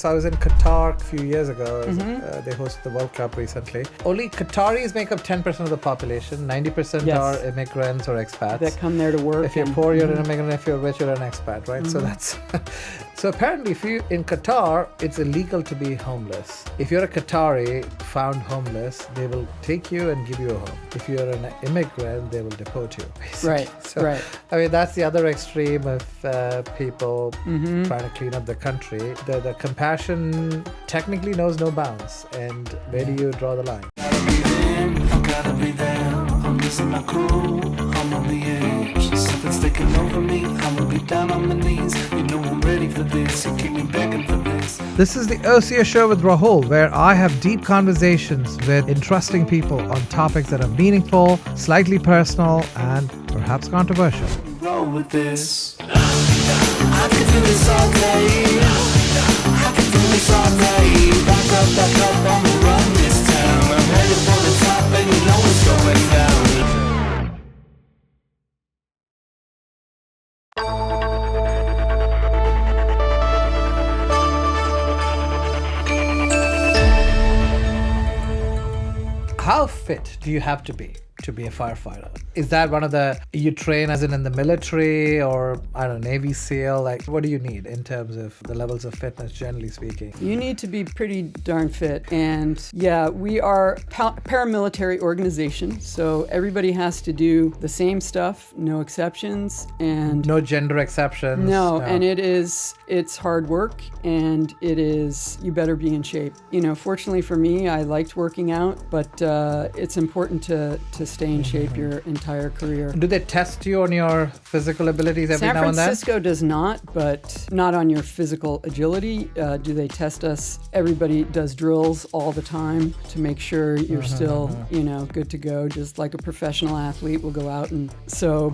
So I was in Qatar a few years ago. They hosted the World Cup recently. Only Qataris make up 10% of the population. 90% are immigrants or expats. That come there to work. If you're poor, you're an immigrant. If you're rich, you're an expat, right? So that's... So apparently, if you in Qatar, it's illegal to be homeless. If you're a Qatari found homeless, they will take you and give you a home. If you're an immigrant, they will deport you, basically. Right, So, right. I mean, that's the other extreme of people trying to clean up the country. The compassion technically knows no bounds. And where do you draw the line? Gotta be there. I'm losing my cool. I'm on the edge. Something's taking over me. I'ma be down on my knees. You know I'm ready for this. You keep me begging for this. This is the Ocio Show with Rahul, where I have deep conversations with interesting people on topics that are meaningful, slightly personal, and perhaps controversial. Roll with this. I could do this all day. I could do this all day. Back up, I'ma run this town. I'm headed for the top and you know it's going down. How fit do you have to be a firefighter? Is that one of you train as in the military or, I don't know, Navy SEAL? Like, what do you need in terms of the levels of fitness, generally speaking? You need to be pretty darn fit. And yeah, we are paramilitary organization. So everybody has to do the same stuff, no exceptions. And no gender exceptions. No, and it's hard work, and you better be in shape. You know, fortunately for me, I liked working out, but it's important to stay in shape your entire career. Do they test you on your physical abilities every San now and then? San Francisco does not, but not on your physical agility. Do they test us? Everybody does drills all the time to make sure you're still, good to go, just like a professional athlete will go out.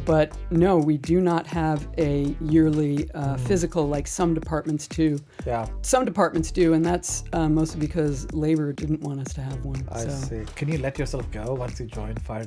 But no, we do not have a yearly physical like some departments do. Yeah. Some departments do, and that's mostly because labor didn't want us to have one. I see. Can you let yourself go once you join fire department?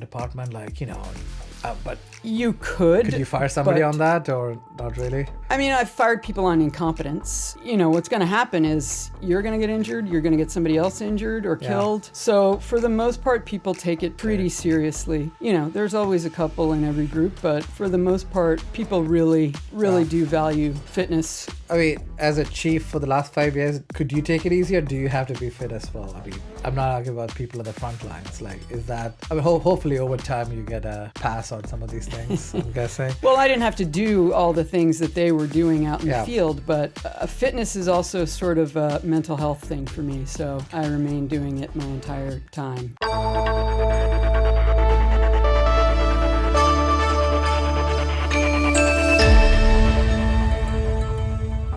But you could you fire somebody on that or not really? I mean, I've fired people on incompetence. You know, what's going to happen is you're going to get injured, you're going to get somebody else injured or killed. So for the most part, people take it pretty seriously. You know, there's always a couple in every group, but for the most part, people really do value fitness. I mean, as a chief for the last 5 years, could you take it easy or do you have to be fit as well? I mean, I'm not arguing about people at the front lines. Like, is that... I mean, hopefully over time you get a pass on some of these things, I'm guessing. Well, I didn't have to do all the things that they were doing out in the field, but fitness is also sort of a mental health thing for me, so I remain doing it my entire time.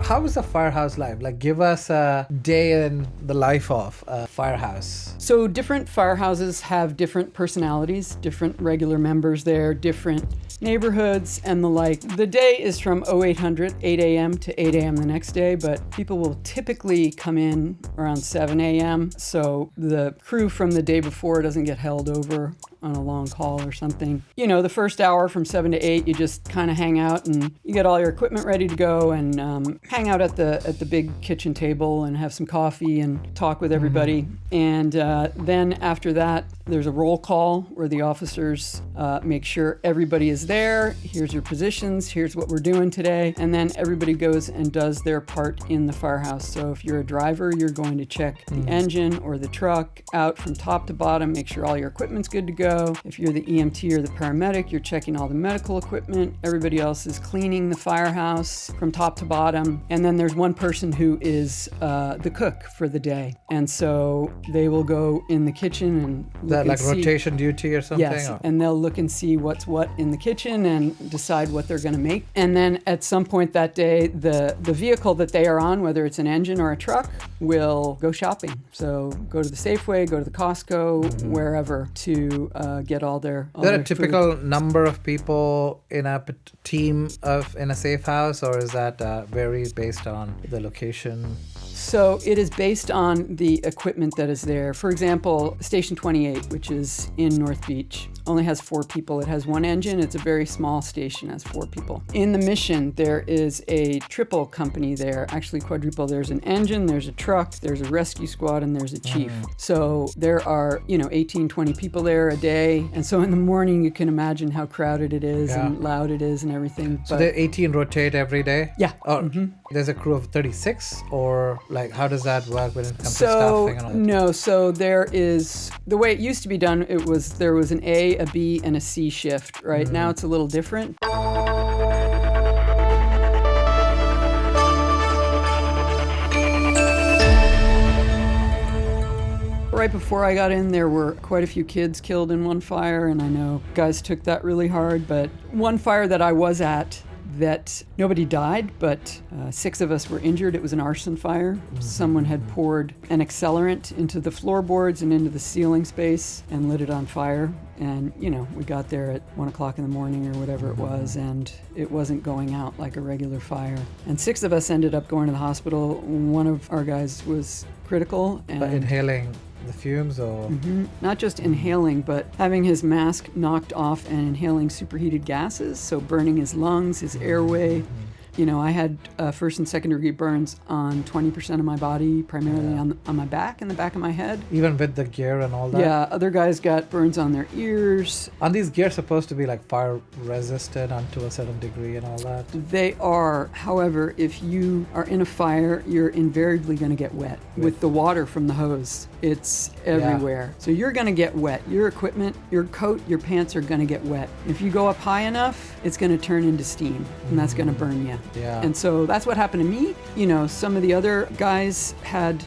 How is a firehouse life? Like, give us a day in the life of a firehouse. So different firehouses have different personalities, different regular members there, different neighborhoods and the like. The day is from 0800, 8 a.m. to 8 a.m. the next day, but people will typically come in around 7 a.m. So the crew from the day before doesn't get held over on a long call or something. You know, the first hour from 7 to 8, you just kind of hang out and you get all your equipment ready to go and hang out at the big kitchen table and have some coffee and talk with everybody. And then after that, there's a roll call where the officers make sure everybody is there. Here's your positions. Here's what we're doing today. And then everybody goes and does their part in the firehouse. So if you're a driver, you're going to check the engine or the truck out from top to bottom, make sure all your equipment's good to go. If you're the EMT or the paramedic, you're checking all the medical equipment. Everybody else is cleaning the firehouse from top to bottom. And then there's one person who is the cook for the day. And so they will go in the kitchen and look like rotation duty or something? Yes, and they'll look and see what's what in the kitchen and decide what they're going to make. And then at some point that day, the vehicle that they are on, whether it's an engine or a truck, will go shopping. So go to the Safeway, go to the Costco, wherever to get all their Is there a typical number of people in a team in a safe house, or is that varied based on the location? So it is based on the equipment that is there. For example, Station 28, which is in North Beach, only has 4 people. It has 1 engine. It's a very small station, has 4 people. In the Mission, there is a triple company there, actually quadruple. There's an engine, there's a truck, there's a rescue squad, and there's a chief. So there are, 18, 20 people there a day. And so in the morning, you can imagine how crowded it is and loud it is and everything. So the 18 rotate every day? Yeah. Or there's a crew of 36? Or like how does that work when it comes to So staffing and all that? no, so there is the way it used to be done. There was an A, a B, and a C shift. Right now, it's a little different. Right before I got in, there were quite a few kids killed in one fire, and I know guys took that really hard. But one fire that I was at, that nobody died, but 6 of us were injured. It was an arson fire. Someone had poured an accelerant into the floorboards and into the ceiling space and lit it on fire. And, we got there at 1 o'clock in the morning or whatever it was, and it wasn't going out like a regular fire. And 6 of us ended up going to the hospital. One of our guys was critical. And But inhaling the fumes or? not just inhaling, but having his mask knocked off and inhaling superheated gases, so burning his lungs, his airway. I had first and second degree burns on 20% of my body, primarily on my back and the back of my head. Even with the gear and all that? Yeah, other guys got burns on their ears. Are these gears supposed to be like fire resistant unto a certain degree and all that? They are. However, if you are in a fire, you're invariably going to get wet with the water from the hose. It's everywhere. So you're going to get wet. Your equipment, your coat, your pants are going to get wet. If you go up high enough, it's going to turn into steam, and that's going to burn you. Yeah. And so that's what happened to me. Some of the other guys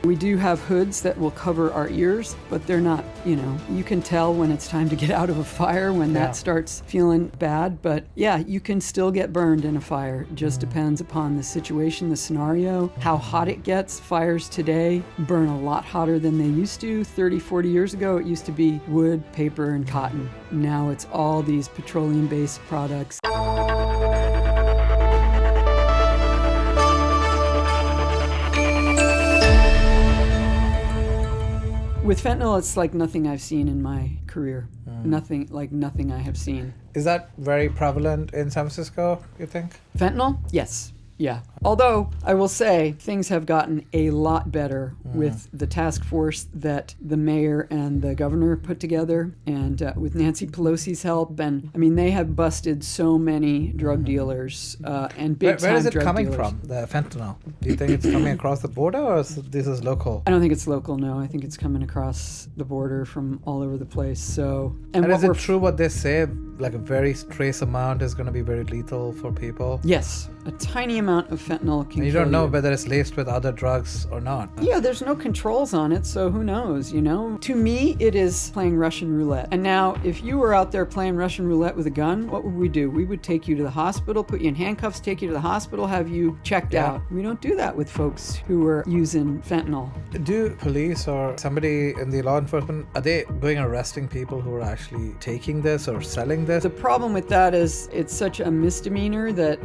we do have hoods that will cover our ears, but they're not, you can tell when it's time to get out of a fire when that starts feeling bad. But yeah, you can still get burned in a fire. It just depends upon the situation, the scenario, how hot it gets. Fires today burn a lot hotter than they used to. 30, 40 years ago, it used to be wood, paper, and cotton. Now it's all these petroleum-based products. With fentanyl, it's like nothing I've seen in my career. Nothing I have seen. Is that very prevalent in San Francisco, you think? Fentanyl? Yes. Yeah. Although I will say things have gotten a lot better with the task force that the mayor and the governor put together, and with Nancy Pelosi's help. And I mean, they have busted so many drug dealers and big time Where is it drug coming dealers. from, the fentanyl? Do you think it's coming across the border or this is local? I don't think it's local, no. I think it's coming across the border from all over the place. So, And what is it we're true what they say, like a very trace amount is going to be very lethal for people? Yes, a tiny amount of fentanyl can And you kill don't know you. whether it's laced with other drugs or not. Yeah, there's no controls on it, so who knows, To me, it is playing Russian roulette. And now, if you were out there playing Russian roulette with a gun, what would we do? We would take you to the hospital, put you in handcuffs, take you to the hospital, have you checked out. We don't do that with folks who are using fentanyl. Do police or somebody in the law enforcement, are they going arresting people who are actually taking this or selling this? The problem with that is it's such a misdemeanor that,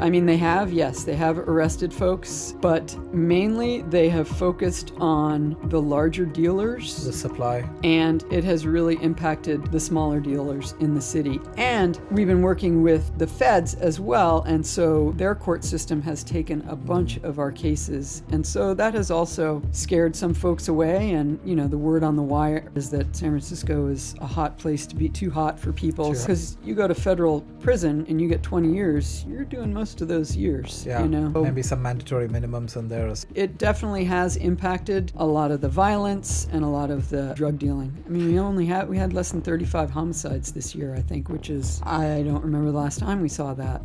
they have arrested folks, but mainly they have focused on the larger dealers. The supply. And it has really impacted the smaller dealers in the city. And we've been working with the feds as well, and so their court system has taken a bunch of our cases. And so that has also scared some folks away, and the word on the wire is that San Francisco is a hot place to be, too hot for people. Because you go to federal prison and you get 20 years, you're doing most of those years, Maybe some mandatory minimums in there. It definitely has impacted a lot of the violence and a lot of the drug dealing. I mean, we had less than 35 homicides this year, I think, which is, I don't remember the last time we saw that.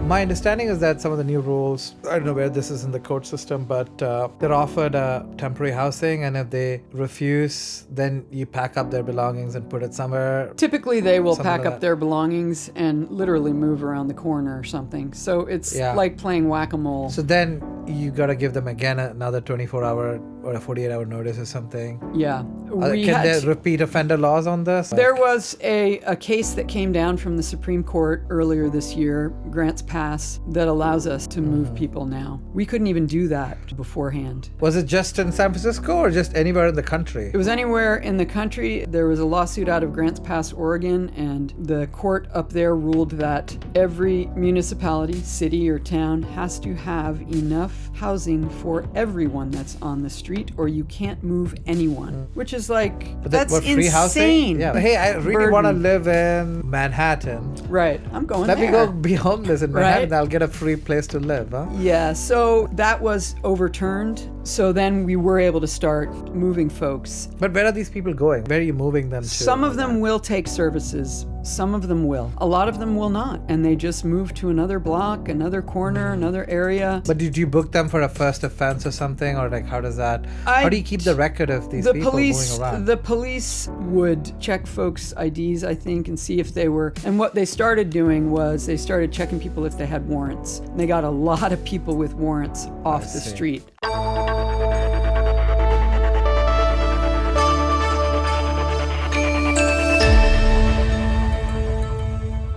My understanding is that some of the new rules, I don't know where this is in the court system, but they're offered temporary housing, and if they refuse, then you pack up their belongings and put it somewhere. Typically, they will Something pack like up that. their belongings and literally move around the corner or something. So it's like playing whack-a-mole. So then you got to give them again another 24-hour or a 48-hour notice or something. Yeah. Can there repeat offender laws on this? There was a case that came down from the Supreme Court earlier this year, Grants Pass, that allows us to move people now. We couldn't even do that beforehand. Was it just in San Francisco or just anywhere in the country? It was anywhere in the country. There was a lawsuit out of Grants Pass, Oregon, and the court up there ruled that every municipality, city, or town has to have enough housing for everyone that's on the street, or you can't move anyone, which is like, that's what, free insane. Housing? Yeah. Hey, I really burden. want to live in Manhattan. Right. I'm going Let there. me go be homeless in Manhattan. Right? I'll get a free place to live, huh? Yeah, so that was overturned. So then we were able to start moving folks. But where are these people going? Where are you moving them to? Some of them will take services. Some of them will. A lot of them will not. And they just move to another block, another corner, another area. But did you book them for a first offense or something? Or like, how does that... how do you keep the record of these people moving around? The police would check folks' IDs, I think, and see if they were... And what they started doing was they started checking people if they had warrants. And they got a lot of people with warrants off the street.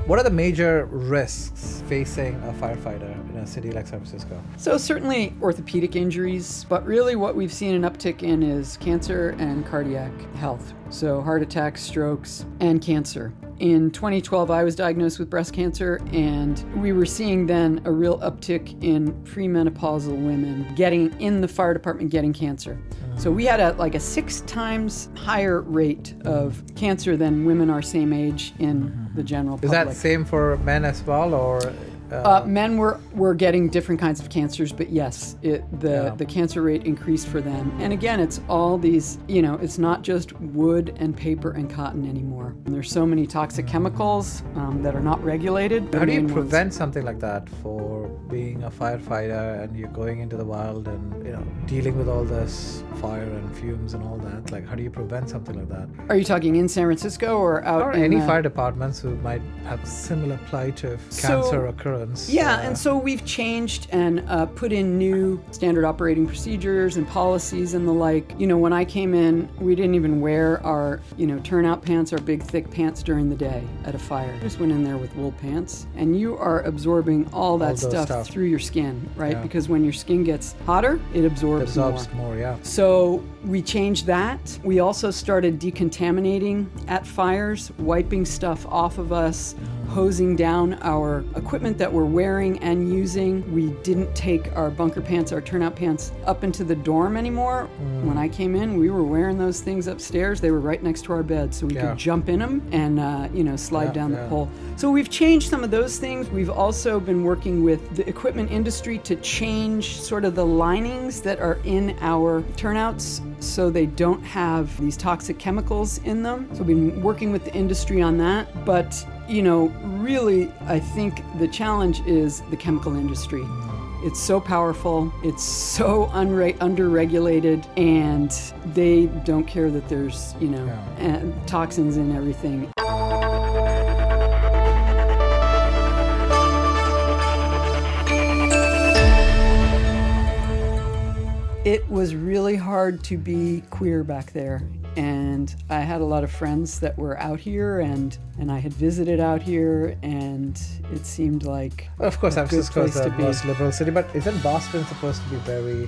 What are the major risks facing a firefighter in a city like San Francisco? So certainly orthopedic injuries, but really what we've seen an uptick in is cancer and cardiac health. So heart attacks, strokes, and cancer. In 2012, I was diagnosed with breast cancer, and we were seeing then a real uptick in premenopausal women getting in the fire department getting cancer. So we had a 6 times higher rate of cancer than women our same age in the general public. Is that same for men as well, or? Men were getting different kinds of cancers, but yes, the cancer rate increased for them. And again, it's all these, it's not just wood and paper and cotton anymore. And there's so many toxic chemicals that are not regulated. How do you prevent something like that for being a firefighter and you're going into the wild and, dealing with all this fire and fumes and all that? Like, how do you prevent something like that? Are you talking in San Francisco or out or in any fire departments who might have similar plight of cancer occurrence? Yeah, and so we've changed and put in new standard operating procedures and policies and the like. When I came in, we didn't even wear our, turnout pants, our big thick pants during the day at a fire. I just went in there with wool pants, and you are absorbing all that stuff through your skin, right? Yeah. Because when your skin gets hotter, it absorbs more, yeah. So we changed that. We also started decontaminating at fires, wiping stuff off of us, hosing down our equipment that we're wearing and using. We didn't take our bunker pants, our turnout pants, up into the dorm anymore. When I came in, we were wearing those things upstairs. They were right next to our bed, so we could jump in them and slide down the pole. So we've changed some of those things. We've also been working with the equipment industry to change sort of the linings that are in our turnouts so they don't have these toxic chemicals in them. So we've been working with the industry on that. But really, I think the challenge is the chemical industry. It's so powerful, it's so under-regulated, and they don't care that there's, toxins in everything. It was really hard to be queer back there. And I had a lot of friends that were out here, and I had visited out here, and it seemed like of course, San Francisco is the most liberal city, but isn't Boston supposed to be very,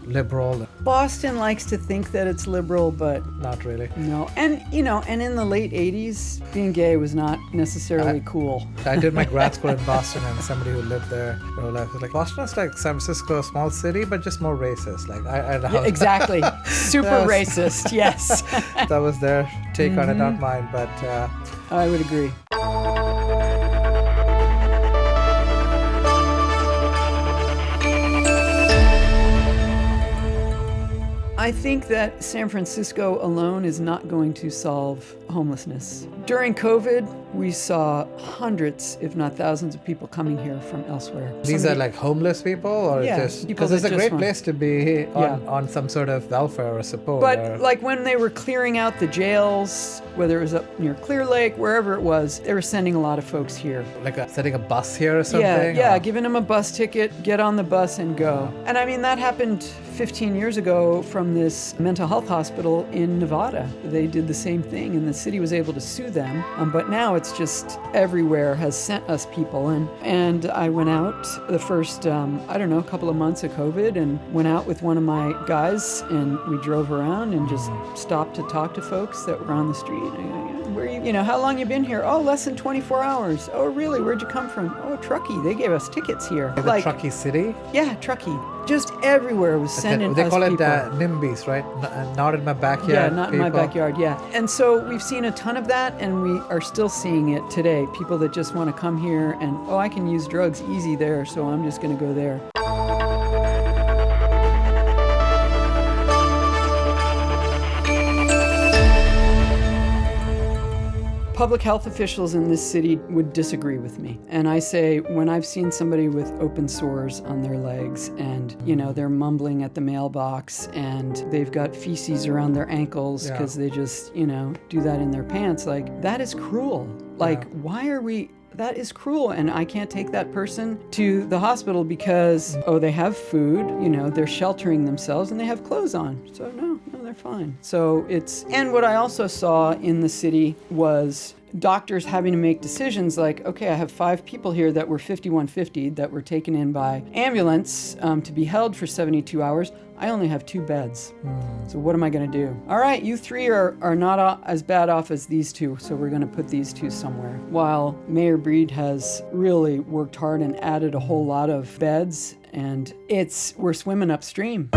liberal? Boston likes to think that it's liberal, but not really. No, and in the late 80s, being gay was not necessarily cool. I did my grad school in Boston, and somebody who lived there their whole life was like, Boston is like San Francisco, a small city, but just more racist. Like exactly, super racist. Yes. That was their take on it, not mine, but I would agree. I think that San Francisco alone is not going to solve homelessness. During COVID, we saw hundreds, if not thousands, of people coming here from elsewhere. These are like homeless people, or Yeah, just people because it's that a just great want- place to be on some sort of welfare or support. But or, like when they were clearing out the jails, whether it was up near Clear Lake, wherever it was, they were sending a lot of folks here. like setting a bus here or something. Yeah, or- giving them a bus ticket, get on the bus and go. And I mean, that happened 15 years ago from this mental health hospital in Nevada. They did the same thing and the city was able to sue them. But now it's just everywhere has sent us people. And I went out the first, couple of months of COVID and went out with one of my guys and we drove around and just stopped to talk to folks that were on the street. Where you know, how long you been here? Oh, less than 24 hours. Oh, really? Where'd you come from? Oh, Truckee. They gave us tickets here. the Truckee City. Yeah, Truckee. Just everywhere was sending They us call people. it NIMBYs, right? Not in my backyard. Yeah, not in my people. backyard, yeah. And so we've seen a ton of that, and we are still seeing it today. People that just want to come here and, oh, I can use drugs easy there, so I'm just going to go there. Public health officials in this city would disagree with me. And I say, when I've seen somebody with open sores on their legs and, you know, they're mumbling at the mailbox and they've got feces around their ankles because they just, you know, do that in their pants, like, that is cruel. Like, why are we... That is cruel, and I can't take that person to the hospital because, oh, they have food, you know, they're sheltering themselves and they have clothes on. So no, they're fine. So it's, and what I also saw in the city was doctors having to make decisions like, okay, I have 5 people here that were 5150 that were taken in by ambulance to be held for 72 hours. I only have 2 beds. So what am I going to do? All right, you 3 are not as bad off as these 2, so we're going to put these 2 somewhere. While Mayor Breed has really worked hard and added a whole lot of beds, and we're swimming upstream.